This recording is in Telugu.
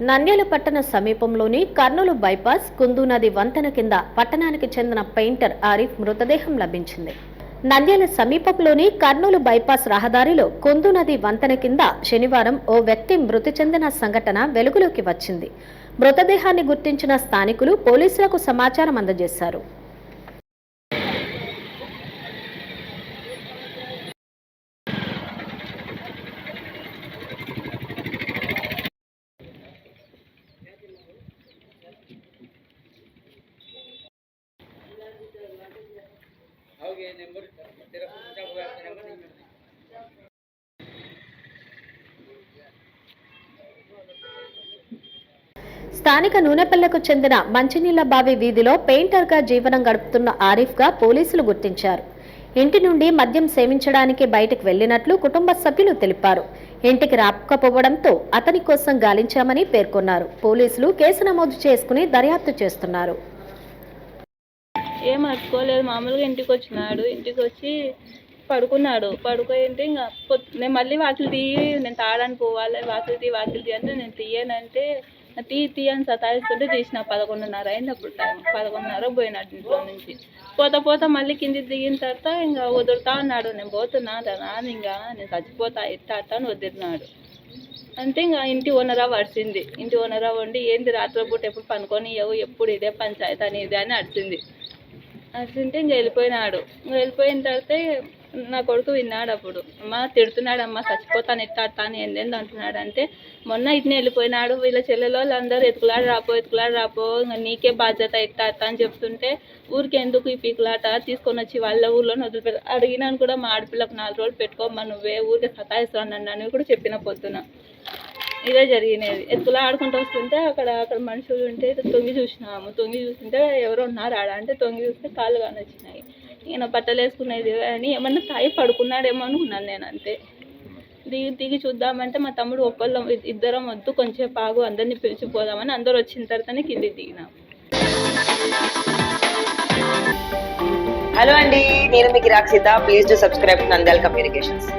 నంద్యాల పట్టణ సమీపంలోని కర్నూలు బైపాస్ కుందు నది వంతెన కింద పట్టణానికి చెందిన పెయింటర్ ఆరిఫ్ మృతదేహం లభించింది. నంద్యాల సమీపంలోని కర్నూలు బైపాస్ రహదారిలో కుందు నది వంతెన కింద శనివారం ఓ వ్యక్తి మృతి చెందిన సంఘటన వెలుగులోకి వచ్చింది. మృతదేహాన్ని గుర్తించిన స్థానికులు పోలీసులకు సమాచారం అందజేశారు. స్థానిక నూనెపల్లెకు చెందిన మంచినీళ్ల బావి వీధిలో పెయింటర్గా జీవనం గడుపుతున్న ఆరిఫ్గా పోలీసులు గుర్తించారు. ఇంటి నుండి మద్యం సేవించడానికి బయటకు వెళ్లినట్లు కుటుంబ సభ్యులు తెలిపారు. ఇంటికి రాకపోవడంతో అతని కోసం గాలించామని పేర్కొన్నారు. పోలీసులు కేసు నమోదు చేసుకుని దర్యాప్తు చేస్తున్నారు. ఏం అట్టుకోలేదు, మామూలుగా ఇంటికి వచ్చినాడు. ఇంటికి వచ్చి పడుకున్నాడు. పడుకుంటే ఇంకా నేను మళ్ళీ వాకిలి తీయి, నేను తాగడానికి పోవాలి, వాకిలి తీ అంటే నేను తీయనంటే తీ అని సతాయిస్తుంటే తీసిన. 11:30 అయింది అప్పుడు టైం. 11:30 పోయినాడు ఇంట్లో నుంచి. పోతా మళ్ళీ కిందికి దిగిన తర్వాత ఇంకా వదులుతా అన్నాడు. నేను పోతున్నా నాన్న, ఇంకా నేను చచ్చిపోతా ఇట్టా అని వదిలినాడు. అంటే ఇంకా ఇంటి ఓనరా వడిచింది. ఇంటి ఓనరా వండి ఏంది రాత్రిపూట ఎప్పుడు పనుకొని ఎప్పుడు ఇదే పంచాయతీ అని ఇదే అని అడిచింది. అడిచింటే ఇంక వెళ్ళిపోయినాడు. వెళ్ళిపోయిన తర్వాత నా కొడుకు విన్నాడు. అప్పుడు అమ్మ తిడుతున్నాడమ్మా, చచ్చిపోతాను ఎట్టాను ఏందేంది అంటున్నాడు. అంటే మొన్న ఇట్నే వెళ్ళిపోయినాడు, వీళ్ళ చెల్లెలు అందరూ ఎత్తుకులాడు రాపో ఇంకా నీకే బాధ్యత ఎట్టా అని చెప్తుంటే ఊరికి ఎందుకు ఈ పీకులాట తీసుకొని వచ్చి వాళ్ళ ఊర్లోనే వదిలిపెట్ట అడిగినాను కూడా. మా ఆడపిల్లకు 4 రోజులు పెట్టుకోమ్మా, నువ్వే ఊరికి సతాయిస్తాను అని కూడా చెప్పిన. పొద్దున ఇదే జరిగినది. ఎత్తులా ఆడుకుంటూ వస్తుంటే అక్కడ మనుషులు ఉంటే తొంగి చూసినాము. తొంగి చూస్తుంటే ఎవరో ఉన్నారు ఆడ. అంటే తొంగి చూస్తే కాళ్ళు కానొచ్చినాయి. ఈయన బట్టలు వేసుకునేది అని ఏమన్నా తాయి పడుకున్నాడేమో అనుకున్నాను నేను. అంతే దిగి చూద్దామంటే మా తమ్ముడు ఇద్దరం వద్దు కొంచెం ఆగు, అందరినీ పిలిచిపోదామని అందరు వచ్చిన తర్వాతనే కిందికి దిగినాం. హలో అండి, నేను మీకు Rakshitha. Please do subscribe Nandyal communications.